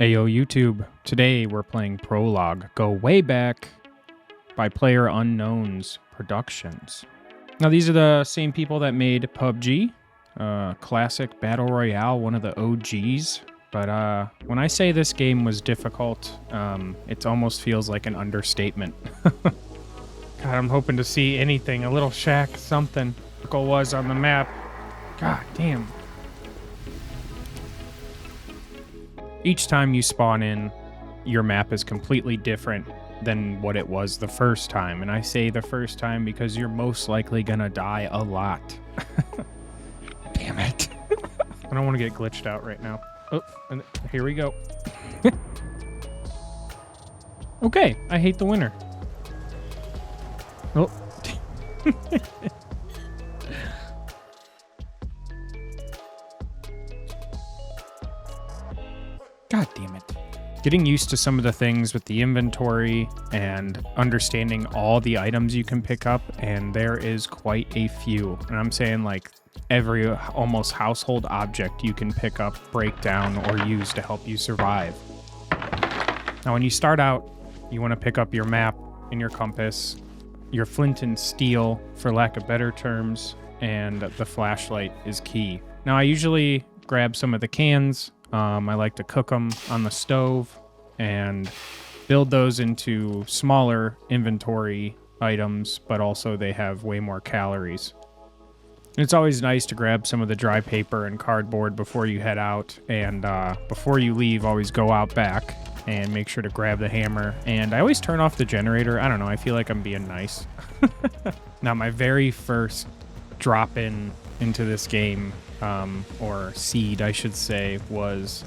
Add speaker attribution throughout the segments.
Speaker 1: Ayo YouTube, today we're playing Prologue, Go Wayback by Player Unknown's Productions. Now these are the same people that made PUBG, classic Battle Royale, one of the OGs. But when I say this game was difficult, it almost feels like an understatement. God, I'm hoping to see anything, a little shack, something. Circle was on the map. God damn. Each time you spawn in, your map is completely different than what it was the first time. And I say the first time because you're most likely gonna die a lot. Damn it. I don't want to get glitched out right now. Oh, and here we go. Okay, I hate the winner. Oh. God damn it. Getting used to some of the things with the inventory and understanding all the items you can pick up, and there is quite a few. And I'm saying like every almost household object you can pick up, break down, or use to help you survive. Now when you start out, you want to pick up your map and your compass, your flint and steel, for lack of better terms, and the flashlight is key. Now I usually grab some of the cans. I like to cook them on the stove and build those into smaller inventory items, but also they have way more calories. It's always nice to grab some of the dry paper and cardboard before you head out, and before you leave, always go out back and make sure to grab the hammer. And I always turn off the generator. I don't know, I feel like I'm being nice. Now, my very first drop into this game, or seed, I should say, was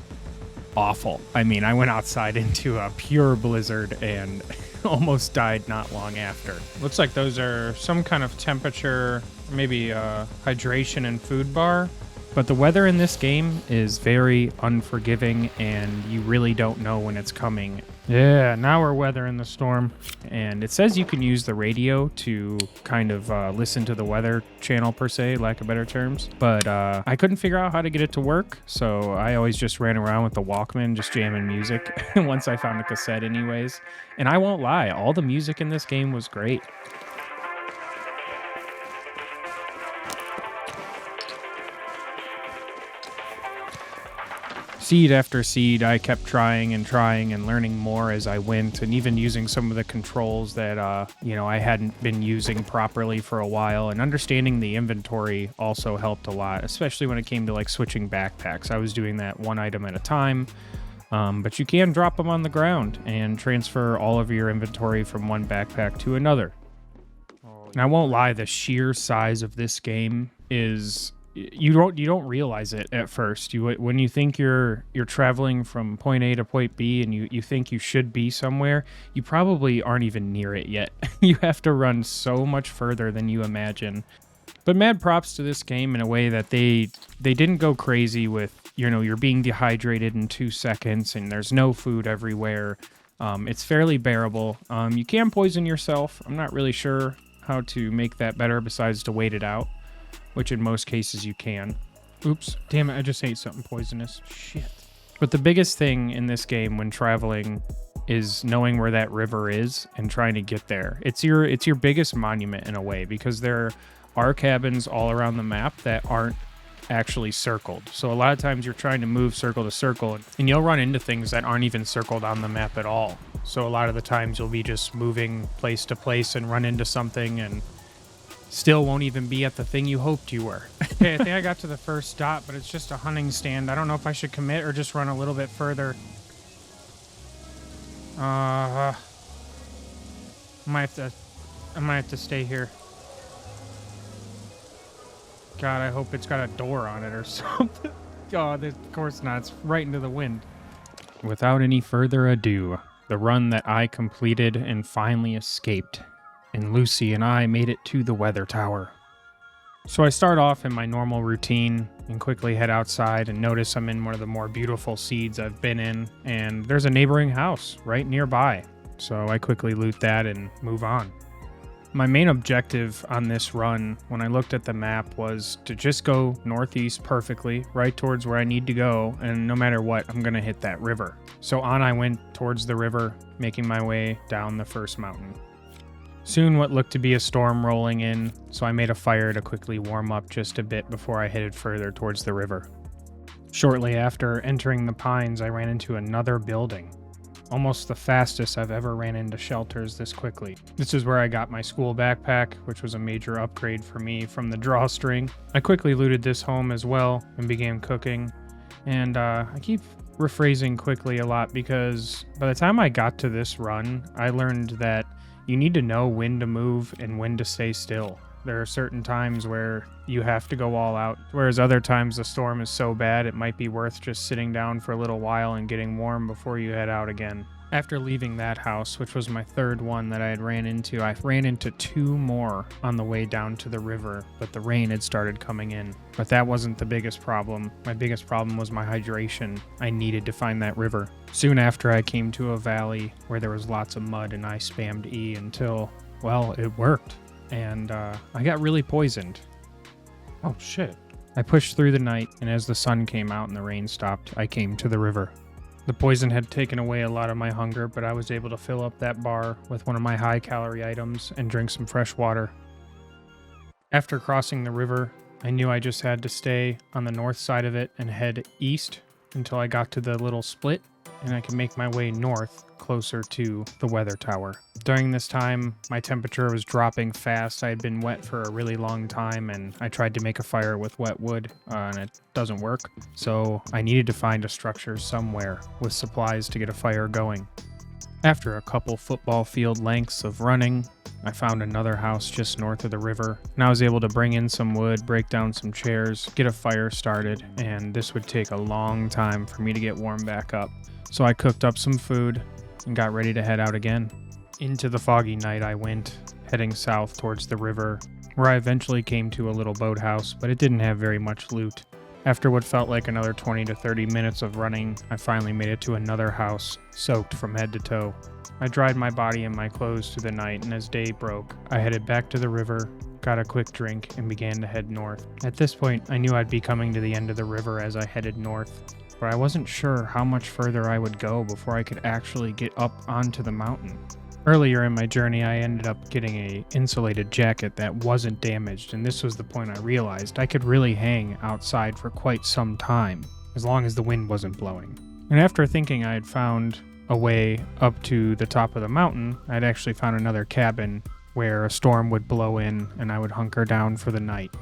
Speaker 1: awful. I mean, I went outside into a pure blizzard and almost died not long after. Looks like those are some kind of temperature, maybe hydration and food bar. But the weather in this game is very unforgiving, and you really don't know when it's coming. Yeah, now we're weathering the storm. And it says you can use the radio to kind of listen to the weather channel, per se, lack of better terms. But I couldn't figure out how to get it to work, so I always just ran around with the Walkman, just jamming music, once I found a cassette anyways. And I won't lie, all the music in this game was great. Seed after seed, I kept trying and learning more as I went, and even using some of the controls that, I hadn't been using properly for a while, and understanding the inventory also helped a lot, especially when it came to like switching backpacks. I was doing that one item at a time, but you can drop them on the ground and transfer all of your inventory from one backpack to another. And I won't lie, the sheer size of this game is... You don't realize it at first. When you think you're traveling from point A to point B, and you think you should be somewhere, you probably aren't even near it yet. You have to run so much further than you imagine. But mad props to this game in a way that they didn't go crazy with, you're being dehydrated in 2 seconds and there's no food everywhere. It's fairly bearable. You can poison yourself. I'm not really sure how to make that better besides to wait it out, which in most cases you can. Oops, damn it, I just ate something poisonous. Shit. But the biggest thing in this game when traveling is knowing where that river is and trying to get there. It's your biggest monument in a way, because there are cabins all around the map that aren't actually circled. So a lot of times you're trying to move circle to circle, and you'll run into things that aren't even circled on the map at all. So a lot of the times you'll be just moving place to place and run into something and still won't even be at the thing you hoped you were. Okay, I think I got to the first stop, but it's just a hunting stand. I don't know if I should commit or just run a little bit further. I might have to stay here. God, I hope it's got a door on it or something. God, of course not. It's right into the wind. Without any further ado, the run that I completed and finally escaped, and Lucy and I made it to the weather tower. So I start off in my normal routine and quickly head outside and notice I'm in one of the more beautiful seeds I've been in, and there's a neighboring house right nearby. So I quickly loot that and move on. My main objective on this run, when I looked at the map, was to just go northeast perfectly, right towards where I need to go, and no matter what, I'm going to hit that river. So on I went towards the river, making my way down the first mountain. Soon what looked to be a storm rolling in, so I made a fire to quickly warm up just a bit before I headed further towards the river. Shortly after entering the pines, I ran into another building. Almost the fastest I've ever ran into shelters this quickly. This is where I got my school backpack, which was a major upgrade for me from the drawstring. I quickly looted this home as well and began cooking. And I keep rephrasing quickly a lot because by the time I got to this run, I learned that you need to know when to move and when to stay still. There are certain times where you have to go all out, whereas other times the storm is so bad it might be worth just sitting down for a little while and getting warm before you head out again. After leaving that house, which was my third one that I had ran into, I ran into two more on the way down to the river, but the rain had started coming in. But that wasn't the biggest problem. My biggest problem was my hydration. I needed to find that river. Soon after, I came to a valley where there was lots of mud, and I spammed E until, well, it worked. And I got really poisoned. Oh shit. I pushed through the night, and as the sun came out and the rain stopped, I came to the river. The poison had taken away a lot of my hunger, but I was able to fill up that bar with one of my high-calorie items and drink some fresh water. After crossing the river, I knew I just had to stay on the north side of it and head east until I got to the little split, and I could make my way north, closer to the weather tower. During this time, my temperature was dropping fast. I had been wet for a really long time, and I tried to make a fire with wet wood, and it doesn't work. So I needed to find a structure somewhere with supplies to get a fire going. After a couple football field lengths of running, I found another house just north of the river, and I was able to bring in some wood, break down some chairs, get a fire started, and this would take a long time for me to get warm back up. So I cooked up some food and got ready to head out again. Into the foggy night I went, heading south towards the river, where I eventually came to a little boathouse, but it didn't have very much loot. After what felt like another 20 to 30 minutes of running, I finally made it to another house, soaked from head to toe. I dried my body and my clothes through the night, and as day broke, I headed back to the river, got a quick drink, and began to head north. At this point, I knew I'd be coming to the end of the river as I headed north, but I wasn't sure how much further I would go before I could actually get up onto the mountain. Earlier in my journey, I ended up getting an insulated jacket that wasn't damaged, and this was the point I realized I could really hang outside for quite some time, as long as the wind wasn't blowing. And after thinking I had found a way up to the top of the mountain, I'd actually found another cabin where a storm would blow in and I would hunker down for the night.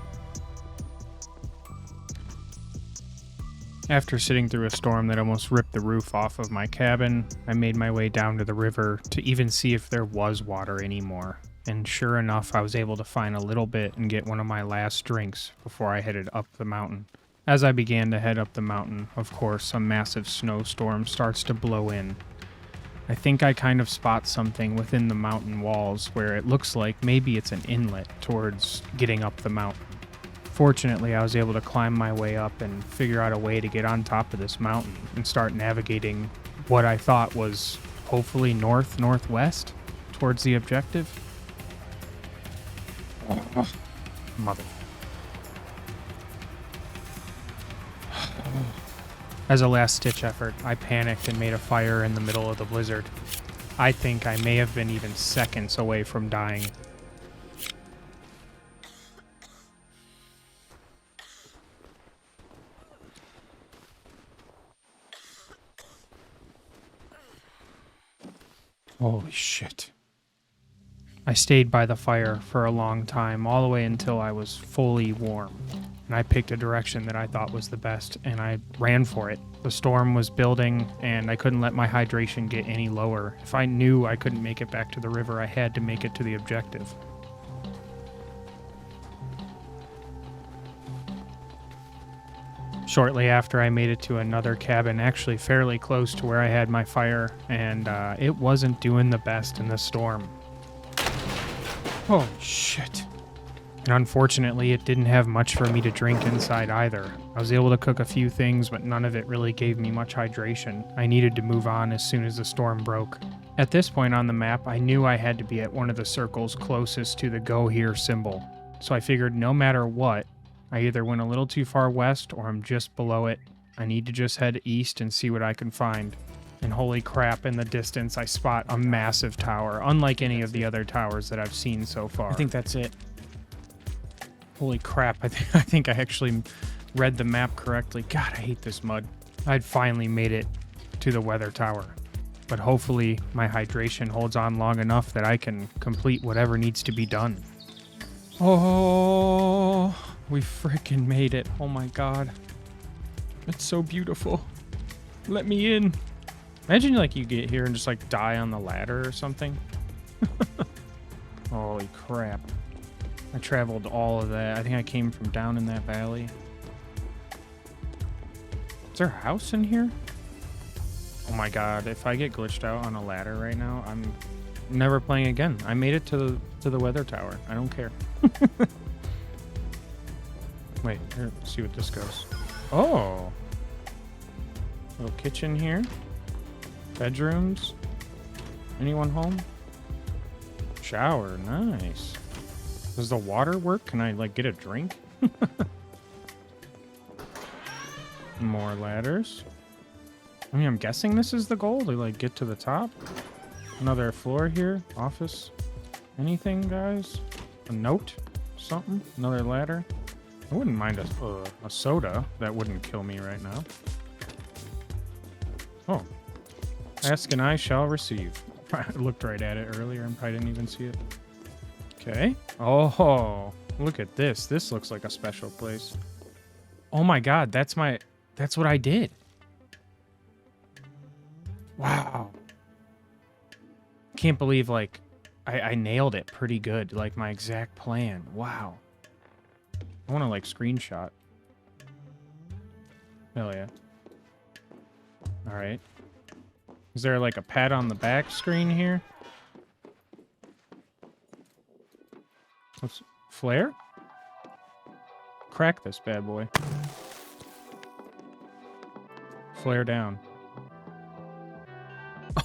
Speaker 1: After sitting through a storm that almost ripped the roof off of my cabin, I made my way down to the river to even see if there was water anymore. And sure enough, I was able to find a little bit and get one of my last drinks before I headed up the mountain. As I began to head up the mountain, of course, a massive snowstorm starts to blow in. I think I kind of spot something within the mountain walls where it looks like maybe it's an inlet towards getting up the mountain. Fortunately, I was able to climb my way up and figure out a way to get on top of this mountain and start navigating what I thought was hopefully northwest towards the objective. Mother. As a last-ditch effort, I panicked and made a fire in the middle of the blizzard. I think I may have been even seconds away from dying. Holy shit. I stayed by the fire for a long time, all the way until I was fully warm. And I picked a direction that I thought was the best, and I ran for it. The storm was building, and I couldn't let my hydration get any lower. If I knew I couldn't make it back to the river, I had to make it to the objective. Shortly after, I made it to another cabin, actually fairly close to where I had my fire, and it wasn't doing the best in the storm. Oh, shit. And unfortunately, it didn't have much for me to drink inside either. I was able to cook a few things, but none of it really gave me much hydration. I needed to move on as soon as the storm broke. At this point on the map, I knew I had to be at one of the circles closest to the go here symbol. So I figured no matter what, I either went a little too far west or I'm just below it. I need to just head east and see what I can find. And holy crap, in the distance, I spot a massive tower, unlike any of the other towers that I've seen so far. I think that's it. Holy crap, I think I actually read the map correctly. God, I hate this mud. I'd finally made it to the weather tower. But hopefully my hydration holds on long enough that I can complete whatever needs to be done. Oh, we freaking made it. Oh my god. It's so beautiful. Let me in. Imagine like you get here and just like die on the ladder or something. Holy crap. I traveled all of that. I think I came from down in that valley. Is there a house in here? Oh my god, if I get glitched out on a ladder right now, I'm never playing again. I made it to the weather tower. I don't care. Wait, here, let's see what this goes. Oh. Little kitchen here. Bedrooms. Anyone home? Shower, nice. Does the water work? Can I like get a drink? More ladders. I mean, I'm guessing this is the goal to like get to the top. Another floor here. Office. Anything, guys? A note? Something? Another ladder? I wouldn't mind a soda. That wouldn't kill me right now. Oh. Ask and I shall receive. I looked right at it earlier and probably didn't even see it. Okay. Oh, look at this. This looks like a special place. Oh my god, that's what I did. Wow. Can't believe, like, I nailed it pretty good. Like, my exact plan. Wow. I want to, like, screenshot. Hell yeah. Alright. Is there, like, a pat on the back screen here? What's... Flare? Crack this bad boy. Flare down.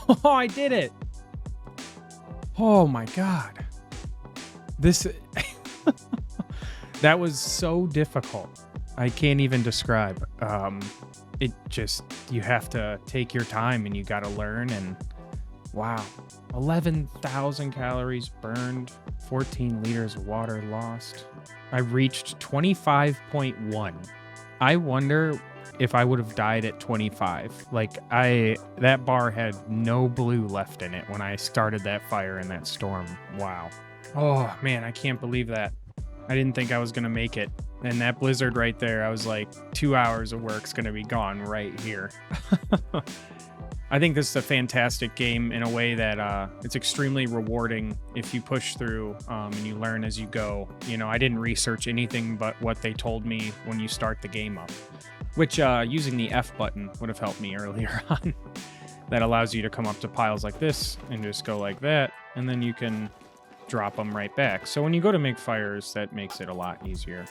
Speaker 1: Oh, I did it! Oh my god. This... That was so difficult. I can't even describe. It just... You have to take your time and you gotta learn and... Wow. 11,000 calories burned. 14 liters of water lost. I reached 25.1. I wonder if I would have died at 25. Like, that bar had no blue left in it when I started that fire in that storm. Wow. Oh, man, I can't believe that. I didn't think I was going to make it. And that blizzard right there, I was like, 2 hours of work's going to be gone right here. I think this is a fantastic game in a way that it's extremely rewarding if you push through and you learn as you go. You know, I didn't research anything but what they told me when you start the game up, which using the F button would have helped me earlier on. That allows you to come up to piles like this and just go like that, and then you can drop them right back. So when you go to make fires, that makes it a lot easier.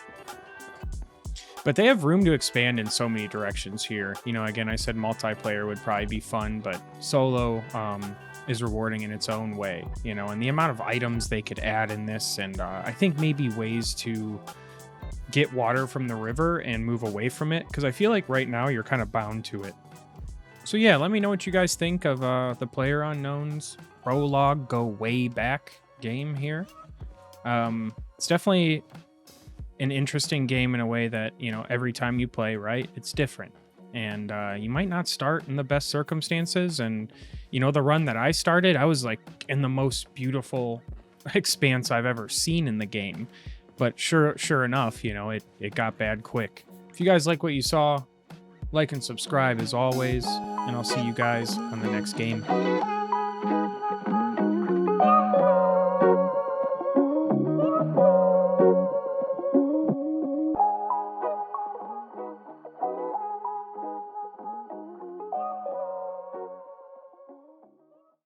Speaker 1: But they have room to expand in so many directions here. You know, again, I said multiplayer would probably be fun, but solo is rewarding in its own way, you know, and the amount of items they could add in this, and I think maybe ways to get water from the river and move away from it, because I feel like right now you're kind of bound to it. So yeah, let me know what you guys think of the PlayerUnknown's Prologue Go Wayback game here. It's definitely an interesting game in a way that, you know, every time you play, right, it's different. And you might not start in the best circumstances. And, you know, the run that I started, I was like in the most beautiful expanse I've ever seen in the game. But sure enough, you know, it got bad quick. If you guys like what you saw, like and subscribe as always, and I'll see you guys on the next game.